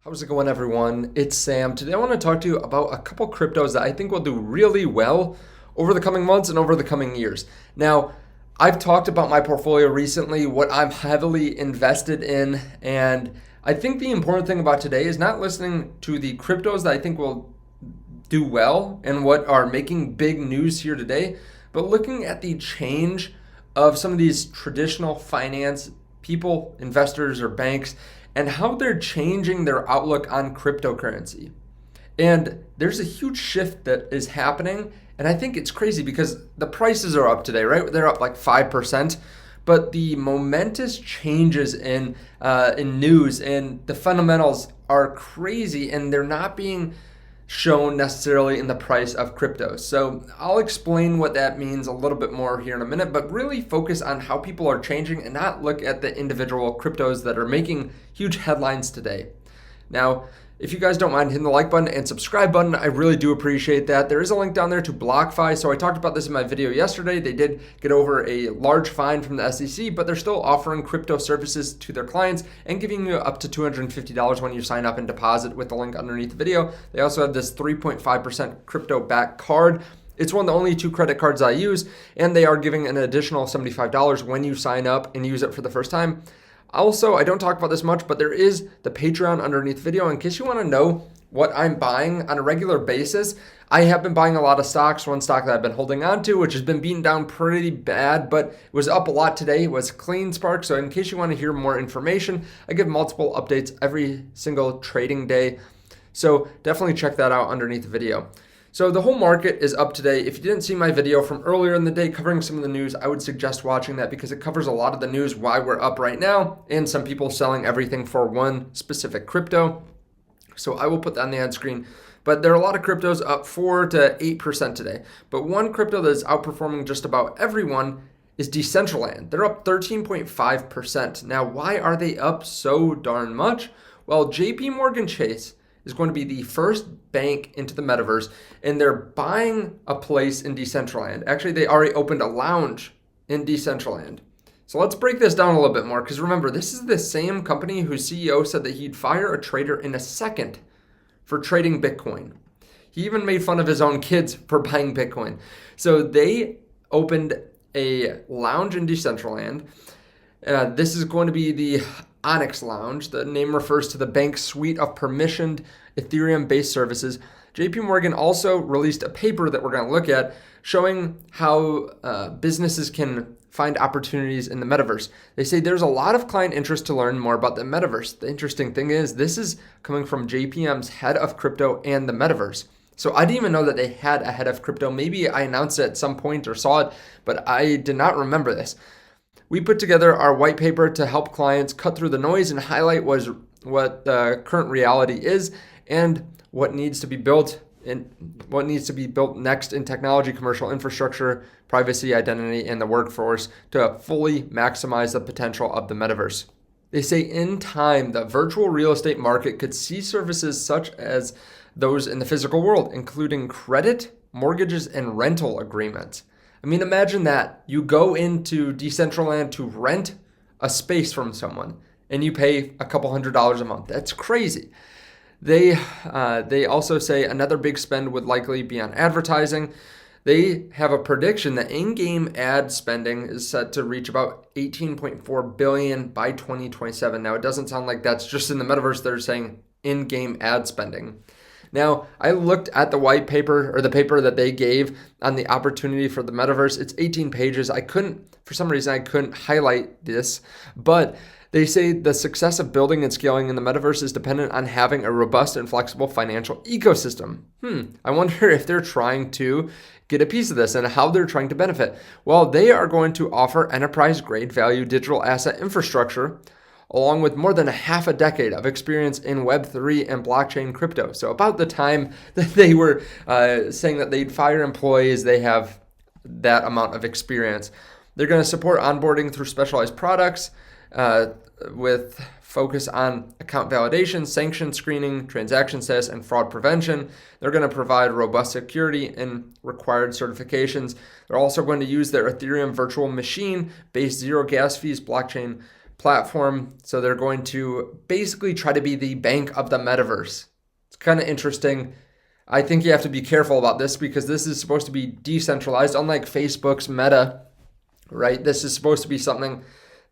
How's it going, everyone? It's Sam. Today I want to talk to you about a couple cryptos that I think will do really well over the coming months and over the coming years. Now, I've talked about my portfolio recently, what I'm heavily invested in, and I think the important thing about today is not listening to the cryptos that I think will do well and what are making big news here today, but looking at the change of some of these traditional finance people, investors, or banks, and how they're changing their outlook on cryptocurrency. And there's a huge shift that is happening, and I think it's crazy because the prices are up today, right? They're up like 5%, but the momentous changes in news and the fundamentals are crazy, and they're not being shown necessarily in the price of crypto. So I'll explain what that means a little bit more here in a minute, but really focus on how people are changing and not look at the individual cryptos that are making huge headlines today. Now, if you guys don't mind hitting the like button and subscribe button, I really do appreciate that. There is a link down there to BlockFi. So I talked about this in my video yesterday. They did get over a large fine from the SEC, but they're still offering crypto services to their clients and giving you up to $250 when you sign up and deposit with the link underneath the video. They also have this 3.5% crypto back card. It's one of the only 2 credit cards I use, and they are giving an additional $75 when you sign up and use it for the first time. Also, I don't talk about this much, but there is the Patreon underneath the video in case you want to know what I'm buying on a regular basis. I have been buying a lot of stocks. One stock that I've been holding on to, which has been beaten down pretty bad, but it was up a lot today, was CleanSpark. So in case you want to hear more information, I give multiple updates every single trading day. So definitely check that out underneath the video. So the whole market is up today. If you didn't see my video from earlier in the day covering some of the news, I would suggest watching that because it covers a lot of the news, why we're up right now, and some people selling everything for one specific crypto. So I will put that on the ad screen. But there are a lot of cryptos up 4 to 8% today. But one crypto that is outperforming just about everyone is DECENTRALAND. They're up 13.5%. Now, why are they up so darn much? Well, JP Morgan Chase is going to be the first bank into the metaverse, and they're buying a place in DECENTRALAND. Actually, they already opened a lounge in DECENTRALAND. So let's break this down a little bit more, because remember, this is the same company whose CEO said that he'd fire a trader in a second for trading Bitcoin. He even made fun of his own kids for buying Bitcoin. So they opened a lounge in DECENTRALAND. This is going to be the Onyx Lounge. The name refers to the bank's suite of permissioned Ethereum-based services. JP Morgan also released a paper that we're going to look at showing how businesses can find opportunities in the metaverse. They say there's a lot of client interest to learn more about the metaverse. The interesting thing is this is coming from JPM's head of crypto and the metaverse. So I didn't even know that they had a head of crypto. Maybe I announced it at some point or saw it, but I did not remember this. We put together our white paper to help clients cut through the noise and highlight what the current reality is and what needs to be built next in technology, commercial infrastructure, privacy, identity, and the workforce to fully maximize the potential of the metaverse. They say in time, the virtual real estate market could see services such as those in the physical world, including credit, mortgages, and rental agreements. I mean, imagine that. You go into DECENTRALAND to rent a space from someone and you pay a couple $100s a month. That's crazy. They also say another big spend would likely be on advertising. They have a prediction that in-game ad spending is set to reach about $18.4 billion by 2027. Now, it doesn't sound like that's just in the metaverse. They're saying in-game ad spending. Now, I looked at the white paper or the paper that they gave on the opportunity for the metaverse. It's 18 pages. For some reason, I couldn't highlight this, but they say the success of building and scaling in the metaverse is dependent on having a robust and flexible financial ecosystem. I wonder if they're trying to get a piece of this and how they're trying to benefit. Well, they are going to offer enterprise-grade value digital asset infrastructure along with more than a half a decade of experience in Web3 and blockchain crypto. So about the time that they were saying that they'd fire employees, they have that amount of experience. They're going to support onboarding through specialized products with focus on account validation, sanction screening, transaction status, and fraud prevention. They're going to provide robust security and required certifications. They're also going to use their Ethereum virtual machine-based zero gas fees blockchain platform. So they're going to basically try to be the bank of the metaverse. It's kind of interesting. I think you have to be careful about this because this is supposed to be decentralized, unlike Facebook's Meta, right? This is supposed to be something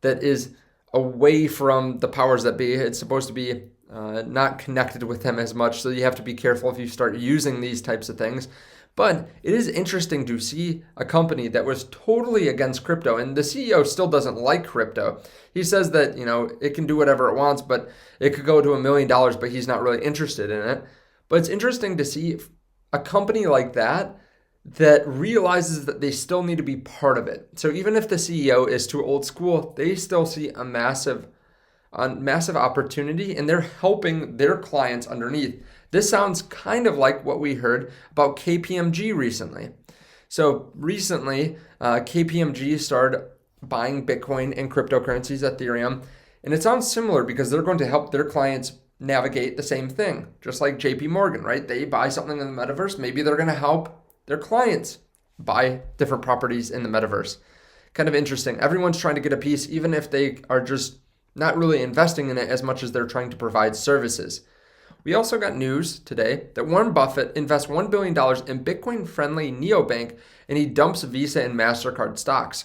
that is away from the powers that be. It's supposed to be not connected with them as much. So you have to be careful if you start using these types of things. But it is interesting to see a company that was totally against crypto, and the CEO still doesn't like crypto. He says that, it can do whatever it wants, but it could go to $1 million, but he's not really interested in it. But it's interesting to see a company like that realizes that they still need to be part of it. So even if the CEO is too old school, they still see a massive opportunity, and they're helping their clients underneath. This sounds kind of like what we heard about KPMG recently. So recently, KPMG started buying Bitcoin and cryptocurrencies, Ethereum, and it sounds similar because they're going to help their clients navigate the same thing, just like JP Morgan, right? They buy something in the metaverse, maybe they're going to help their clients buy different properties in the metaverse. Kind of interesting. Everyone's trying to get a piece, even if they are just not really investing in it as much as they're trying to provide services. We also got news today that Warren Buffett invests $1 billion in Bitcoin-friendly neobank, and he dumps Visa and MasterCard stocks.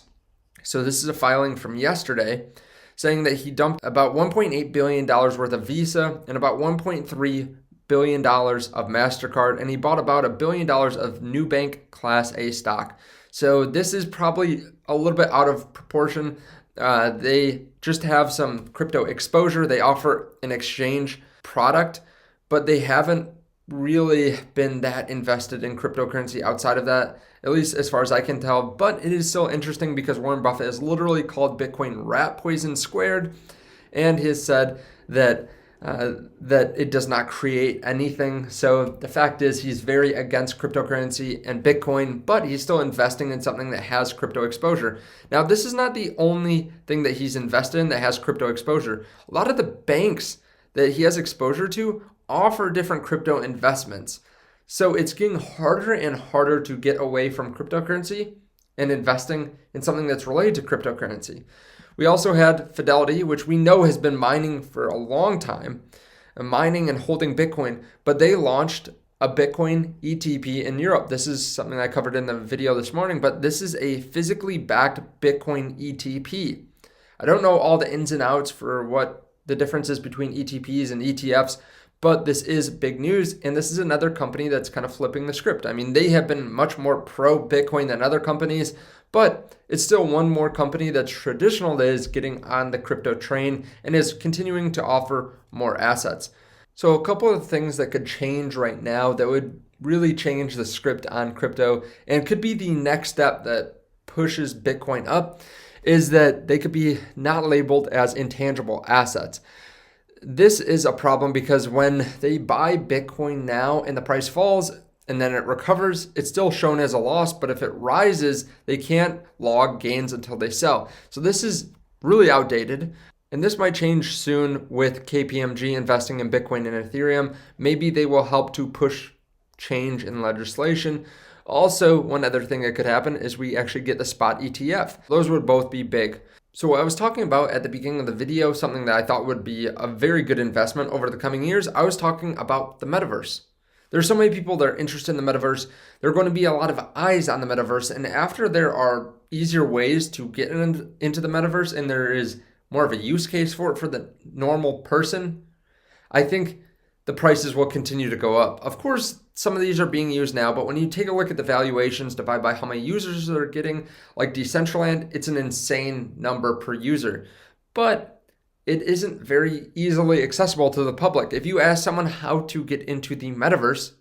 So this is a filing from yesterday saying that he dumped about $1.8 billion worth of Visa and about $1.3 billion of MasterCard, and he bought about $1 billion of Nubank Class A stock. So this is probably a little bit out of proportion. They just have some crypto exposure. They offer an exchange product, but they haven't really been that invested in cryptocurrency outside of that, at least as far as I can tell. But it is still interesting because Warren Buffett has literally called Bitcoin rat poison squared, and he has said that it does not create anything. So the fact is he's very against cryptocurrency and Bitcoin, but he's still investing in something that has crypto exposure. Now, this is not the only thing that he's invested in that has crypto exposure. A lot of the banks that he has exposure to offer different crypto investments. So it's getting harder and harder to get away from cryptocurrency and investing in something that's related to cryptocurrency. We also had Fidelity, which we know has been mining for a long time, mining and holding Bitcoin, but they launched a Bitcoin ETP in Europe. This is something I covered in the video this morning, but this is a physically backed Bitcoin ETP. I don't know all the ins and outs for what the difference is between ETPs and ETFs, but this is big news, and this is another company that's kind of flipping the script. I mean, they have been much more pro-Bitcoin than other companies, but it's still one more company that's traditional that is getting on the crypto train and is continuing to offer more assets. So a couple of things that could change right now that would really change the script on crypto and could be the next step that pushes Bitcoin up is that they could be not labeled as intangible assets. This is a problem because when they buy Bitcoin now and the price falls and then it recovers, it's still shown as a loss, but if it rises, they can't log gains until they sell. So this is really outdated, and this might change soon with KPMG investing in Bitcoin and Ethereum. Maybe they will help to push change in legislation. Also, one other thing that could happen is we actually get the spot ETF. Those would both be big. So what I was talking about at the beginning of the video, something that I thought would be a very good investment over the coming years, I was talking about the metaverse. There's so many people that are interested in the metaverse. There are going to be a lot of eyes on the metaverse. And after there are easier ways to get into the metaverse and there is more of a use case for it for the normal person, I think the prices will continue to go up. Of course, some of these are being used now, but when you take a look at the valuations divided by how many users they're getting, like DECENTRALAND, it's an insane number per user. But it isn't very easily accessible to the public. If you ask someone how to get into the metaverse,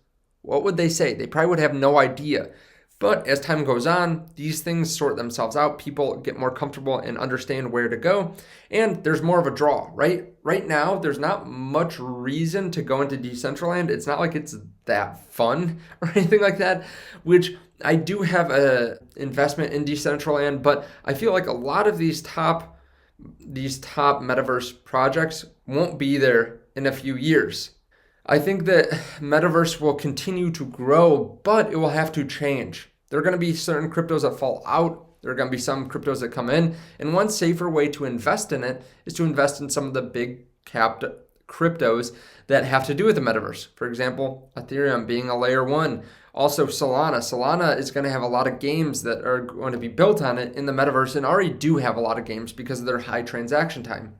what would they say? They probably would have no idea. But as time goes on, these things sort themselves out. People get more comfortable and understand where to go. And there's more of a draw, right? Right now, there's not much reason to go into Decentraland. It's not like it's that fun or anything like that, which I do have an investment in Decentraland, but I feel like a lot of these top metaverse projects won't be there in a few years. I think that metaverse will continue to grow, but it will have to change. There are going to be certain cryptos that fall out There are going to be some cryptos that come in, and one safer way to invest in it is to invest in some of the big capped cryptos that have to do with the metaverse. For example, Ethereum being a layer 1. Also Solana. Solana is going to have a lot of games that are going to be built on it in the metaverse, and already do have a lot of games because of their high transaction time.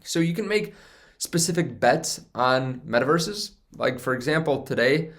So you can make specific bets on metaverses. Like for example, today,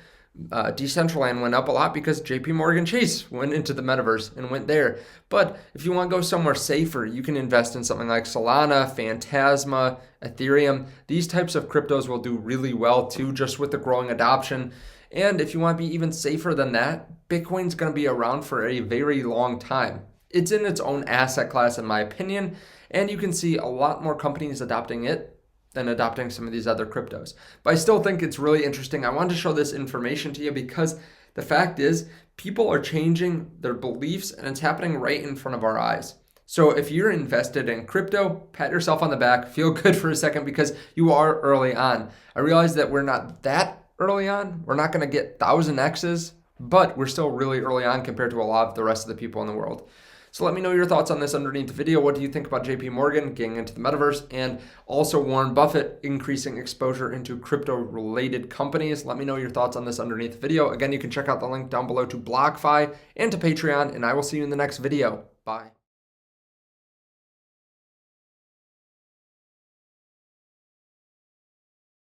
Decentraland went up a lot because JP Morgan Chase went into the metaverse and went there. But if you want to go somewhere safer, you can invest in something like Solana, Phantasma, Ethereum. These types of cryptos will do really well too, just with the growing adoption. And if you want to be even safer than that, Bitcoin's going to be around for a very long time. It's in its own asset class, in my opinion, and you can see a lot more companies adopting it than adopting some of these other cryptos. But I still think it's really interesting. I wanted to show this information to you because the fact is people are changing their beliefs, and it's happening right in front of our eyes. So if you're invested in crypto, pat yourself on the back, feel good for a second because you are early on. I realize that we're not that early on. We're not going to get 1000x's, but we're still really early on compared to a lot of the rest of the people in the world. So let me know your thoughts on this underneath the video. What do you think about JP Morgan getting into the metaverse, and also Warren Buffett increasing exposure into crypto related companies? Let me know your thoughts on this underneath the video. Again, you can check out the link down below to BlockFi and to Patreon, and I will see you in the next video. Bye.